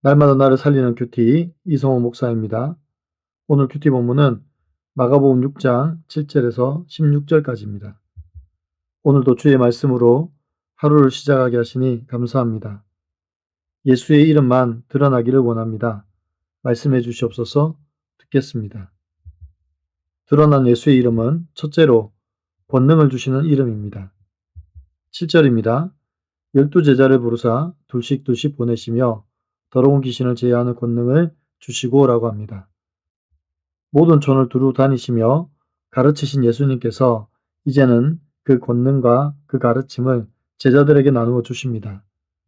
날마다 나를 살리는 큐티 이성호 목사입니다. 오늘 큐티 본문은 마가복음 6장 7절에서 16절까지입니다. 오늘도 주의 말씀으로 하루를 시작하게 하시니 감사합니다. 예수의 이름만 드러나기를 원합니다. 말씀해 주시옵소서. 듣겠습니다. 드러난 예수의 이름은 첫째로 권능을 주시는 이름입니다. 7절입니다. 12제자를 부르사 둘씩 보내시며 더러운 귀신을 제어하는 권능을 주시고 라고 합니다. 모든 촌을 두루 다니시며 가르치신 예수님께서 이제는 그 권능과 그 가르침을 제자들에게 나누어 주십니다.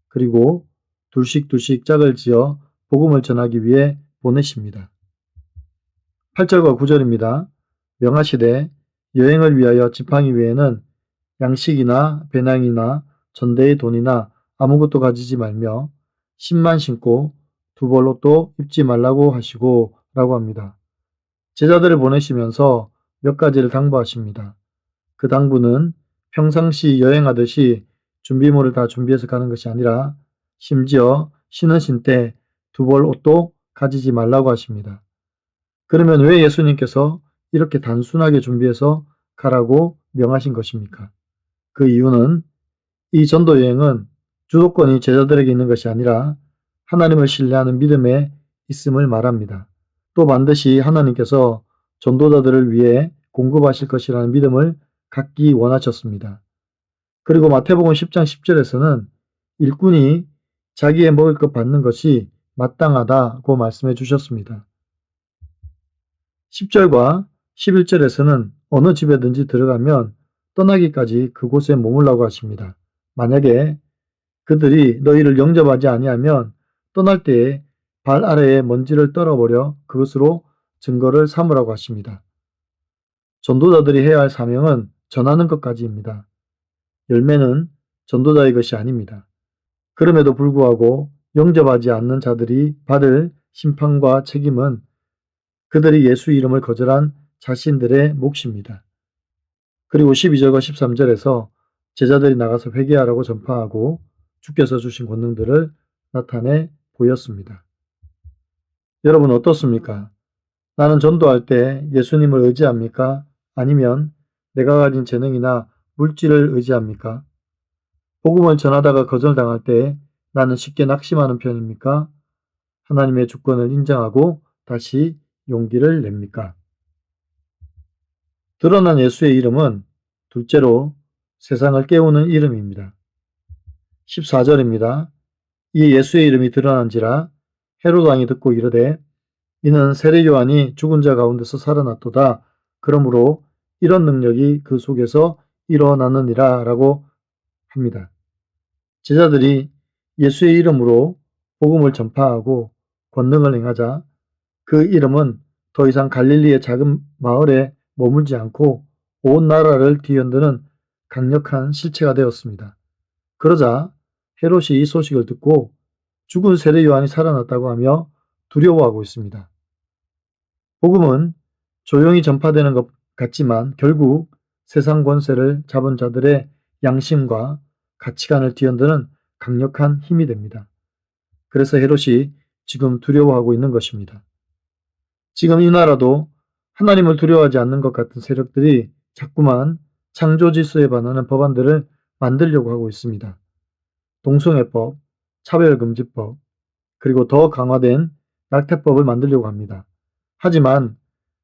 그리고 둘씩 짝을 지어 복음을 전하기 위해 보내십니다. 8절과 9절입니다. 명하시되 여행을 위하여 지팡이 외에는 양식이나 배낭이나 전대의 돈이나 아무것도 가지지 말며 신만 신고 두 벌로 또 입지 말라고 하시고 라고 합니다. 제자들을 보내시면서 몇 가지를 당부하십니다. 그 당부는 평상시 여행하듯이 준비물을 다 준비해서 가는 것이 아니라 심지어 신으신 때 두 벌 옷도 가지지 말라고 하십니다. 그러면 왜 예수님께서 이렇게 단순하게 준비해서 가라고 명하신 것입니까? 그 이유는 이 전도 여행은 주도권이 제자들에게 있는 것이 아니라 하나님을 신뢰하는 믿음에 있음을 말합니다. 또 반드시 하나님께서 전도자들을 위해 공급하실 것이라는 믿음을 갖기 원하셨습니다. 그리고 마태복음 10장 10절에서는 일꾼이 자기의 먹을 것 받는 것이 마땅하다고 말씀해 주셨습니다. 10절과 11절에서는 어느 집에든지 들어가면 떠나기까지 그곳에 머물라고 하십니다. 만약에 그들이 너희를 영접하지 아니하면 떠날 때에 발 아래에 먼지를 떨어버려 그것으로 증거를 삼으라고 하십니다. 전도자들이 해야 할 사명은 전하는 것까지입니다. 열매는 전도자의 것이 아닙니다. 그럼에도 불구하고 영접하지 않는 자들이 받을 심판과 책임은 그들이 예수 이름을 거절한 자신들의 몫입니다. 그리고 12절과 13절에서 제자들이 나가서 회개하라고 전파하고 주께서 주신 권능들을 나타내 보였습니다. 여러분 어떻습니까? 나는 전도할 때 예수님을 의지합니까? 아니면 내가 가진 재능이나 물질을 의지합니까? 복음을 전하다가 거절당할 때 나는 쉽게 낙심하는 편입니까? 하나님의 주권을 인정하고 다시 용기를 냅니까? 드러난 예수의 이름은 둘째로 세상을 깨우는 이름입니다. 14절입니다. 이 예수의 이름이 드러난지라 헤롯 왕이 듣고 이르되 이는 세례 요한이 죽은 자 가운데서 살아났도다. 그러므로 이런 능력이 그 속에서 일어나느니라 라고 합니다. 제자들이 예수의 이름으로 복음을 전파하고 권능을 행하자 그 이름은 더 이상 갈릴리의 작은 마을에 머물지 않고 온 나라를 뒤흔드는 강력한 실체가 되었습니다. 그러자 헤롯이 이 소식을 듣고 죽은 세례 요한이 살아났다고 하며 두려워하고 있습니다. 복음은 조용히 전파되는 것 같지만 결국 세상 권세를 잡은 자들의 양심과 가치관을 뒤흔드는 강력한 힘이 됩니다. 그래서 헤롯이 지금 두려워하고 있는 것입니다. 지금 이 나라도 하나님을 두려워하지 않는 것 같은 세력들이 자꾸만 창조 질서에 반하는 법안들을 만들려고 하고 있습니다. 동성애법, 차별금지법, 그리고 더 강화된 낙태법을 만들려고 합니다. 하지만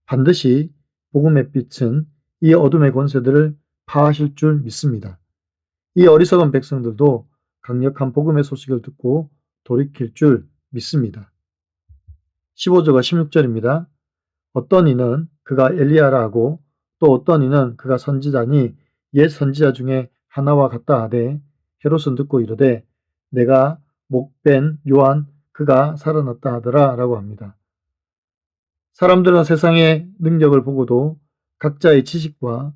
반드시 복음의 빛은 이 어둠의 권세들을 파하실 줄 믿습니다. 이 어리석은 백성들도 강력한 복음의 소식을 듣고 돌이킬 줄 믿습니다. 15절과 16절입니다. 어떤 이는 그가 엘리야라 하고 또 어떤 이는 그가 선지자니 옛 선지자 중에 하나와 같다 하되 헤롯은 듣고 이르되 내가 목벤 요한 그가 살아났다 하더라 라고 합니다. 사람들은 세상의 능력을 보고도 각자의 지식과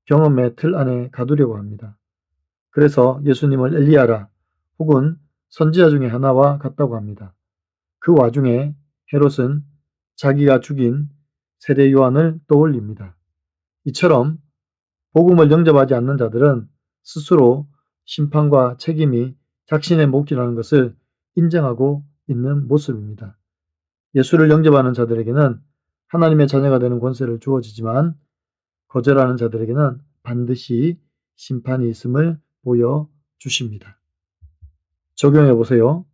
경험의 틀 안에 가두려고 합니다. 그래서 예수님을 엘리야라 혹은 선지자 중에 하나와 같다고 합니다. 그 와중에 헤롯은 자기가 죽인 세례 요한을 떠올립니다. 이처럼 복음을 영접하지 않는 자들은 스스로 심판과 책임이 자신의 몫이라는 것을 인정하고 있는 모습입니다. 예수를 영접하는 자들에게는 하나님의 자녀가 되는 권세를 주어지지만 거절하는 자들에게는 반드시 심판이 있음을 보여주십니다. 적용해 보세요.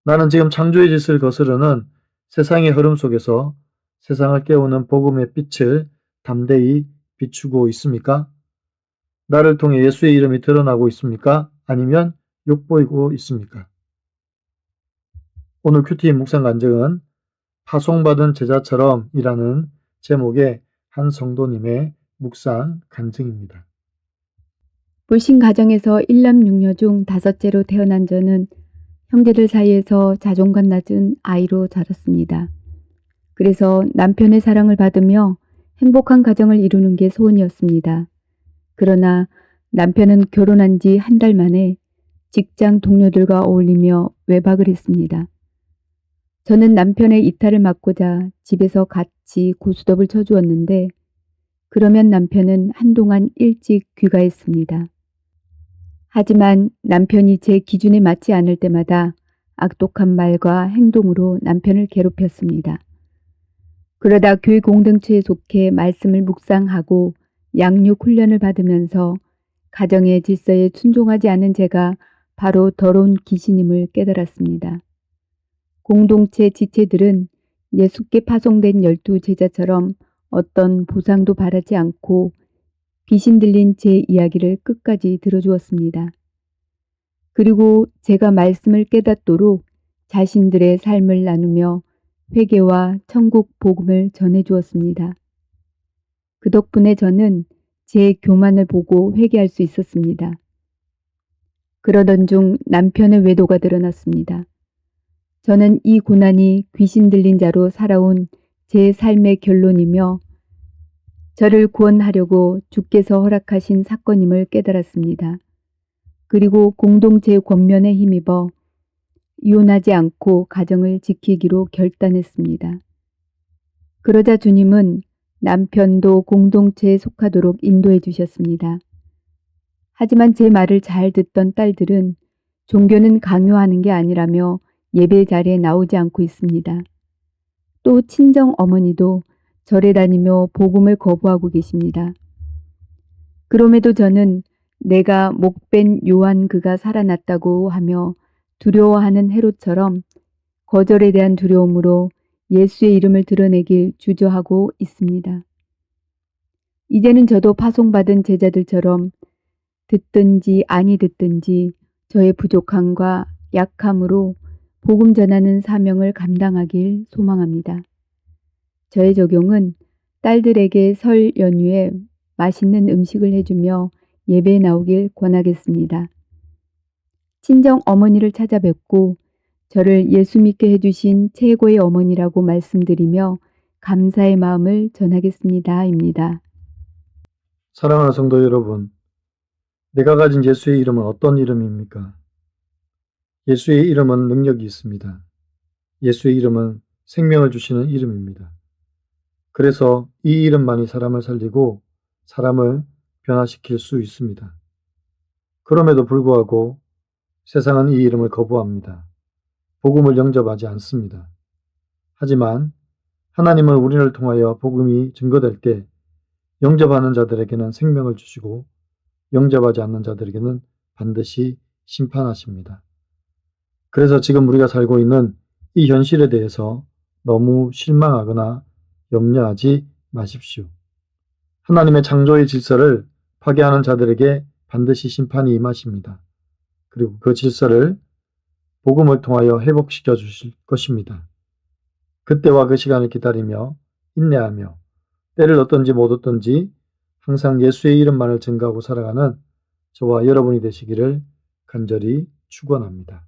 나는 지금 창조의 질서를 거스르는 세상의 흐름 속에서 세상을 깨우는 복음의 빛을 담대히 비추고 있습니까? 나를 통해 예수의 이름이 드러나고 있습니까? 아니면 욕보이고 있습니까? 오늘 큐티 묵상 간증은 파송받은 제자처럼 이라는 제목의 한 성도님의 묵상 간증입니다. 불신 가정에서 1남 6녀 중 5째로 태어난 저는 형제들 사이에서 자존감 낮은 아이로 자랐습니다. 그래서 남편의 사랑을 받으며 행복한 가정을 이루는 게 소원이었습니다. 그러나 남편은 결혼한 지 한 달 만에 직장 동료들과 어울리며 외박을 했습니다. 저는 남편의 이탈을 막고자 집에서 같이 고스톱을 쳐주었는데 그러면 남편은 한동안 일찍 귀가했습니다. 하지만 남편이 제 기준에 맞지 않을 때마다 악독한 말과 행동으로 남편을 괴롭혔습니다. 그러다 교회 공동체에 속해 말씀을 묵상하고 양육 훈련을 받으면서 가정의 질서에 순종하지 않은 제가 바로 더러운 귀신임을 깨달았습니다. 공동체 지체들은 예수께 파송된 12 제자처럼 어떤 보상도 바라지 않고 귀신 들린 제 이야기를 끝까지 들어주었습니다. 그리고 제가 말씀을 깨닫도록 자신들의 삶을 나누며 회개와 천국 복음을 전해주었습니다. 그 덕분에 저는 제 교만을 보고 회개할 수 있었습니다. 그러던 중 남편의 외도가 드러났습니다. 저는 이 고난이 귀신 들린 자로 살아온 제 삶의 결론이며 저를 구원하려고 주께서 허락하신 사건임을 깨달았습니다. 그리고 공동체의 권면에 힘입어 이혼하지 않고 가정을 지키기로 결단했습니다. 그러자 주님은 남편도 공동체에 속하도록 인도해 주셨습니다. 하지만 제 말을 잘 듣던 딸들은 종교는 강요하는 게 아니라며 예배 자리에 나오지 않고 있습니다. 또 친정 어머니도 절에 다니며 복음을 거부하고 계십니다. 그럼에도 저는 내가 목벤 요한 그가 살아났다고 하며 두려워하는 헤롯처럼 거절에 대한 두려움으로 예수의 이름을 드러내길 주저하고 있습니다. 이제는 저도 파송받은 제자들처럼 듣든지 아니 듣든지 저의 부족함과 약함으로 복음 전하는 사명을 감당하길 소망합니다. 저의 적용은 딸들에게 설 연휴에 맛있는 음식을 해주며 예배에 나오길 권하겠습니다. 친정 어머니를 찾아뵙고 저를 예수 믿게 해주신 최고의 어머니라고 말씀드리며 감사의 마음을 전하겠습니다.입니다. 사랑하는 성도 여러분, 내가 가진 예수의 이름은 어떤 이름입니까? 예수의 이름은 능력이 있습니다. 예수의 이름은 생명을 주시는 이름입니다. 그래서 이 이름만이 사람을 살리고 사람을 변화시킬 수 있습니다. 그럼에도 불구하고 세상은 이 이름을 거부합니다. 복음을 영접하지 않습니다. 하지만 하나님은 우리를 통하여 복음이 증거될 때 영접하는 자들에게는 생명을 주시고 영접하지 않는 자들에게는 반드시 심판하십니다. 그래서 지금 우리가 살고 있는 이 현실에 대해서 너무 실망하거나 염려하지 마십시오. 하나님의 창조의 질서를 파괴하는 자들에게 반드시 심판이 임하십니다. 그리고 그 질서를 복음을 통하여 회복시켜 주실 것입니다. 그때와 그 시간을 기다리며 인내하며 때를 얻든지 못 얻든지 항상 예수의 이름만을 증거하고 살아가는 저와 여러분이 되시기를 간절히 축원합니다.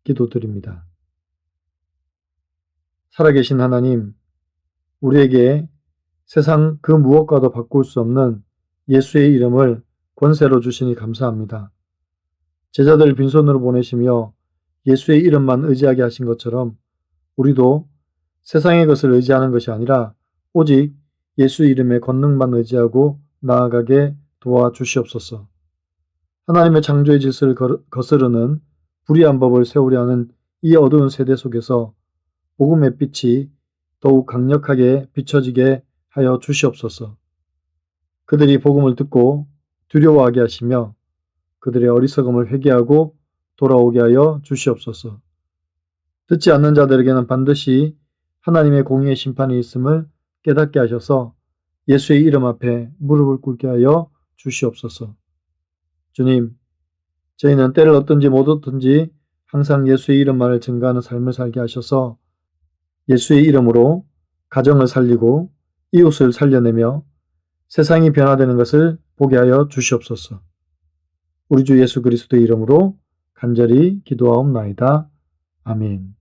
기도드립니다. 살아계신 하나님, 우리에게 세상 그 무엇과도 바꿀 수 없는 예수의 이름을 권세로 주시니 감사합니다. 제자들 빈손으로 보내시며 예수의 이름만 의지하게 하신 것처럼 우리도 세상의 것을 의지하는 것이 아니라 오직 예수 이름의 권능만 의지하고 나아가게 도와주시옵소서. 하나님의 창조의 질서를 거스르는 불의한 법을 세우려 하는 이 어두운 세대 속에서 복음의 빛이 더욱 강력하게 비춰지게 하여 주시옵소서. 그들이 복음을 듣고 두려워하게 하시며 그들의 어리석음을 회개하고 돌아오게 하여 주시옵소서. 듣지 않는 자들에게는 반드시 하나님의 공의의 심판이 있음을 깨닫게 하셔서 예수의 이름 앞에 무릎을 꿇게 하여 주시옵소서. 주님, 저희는 때를 얻든지 못 얻든지 항상 예수의 이름만을 증거하는 삶을 살게 하셔서 예수의 이름으로 가정을 살리고 이웃을 살려내며 세상이 변화되는 것을 보게 하여 주시옵소서. 우리 주 예수 그리스도의 이름으로 간절히 기도하옵나이다. 아멘.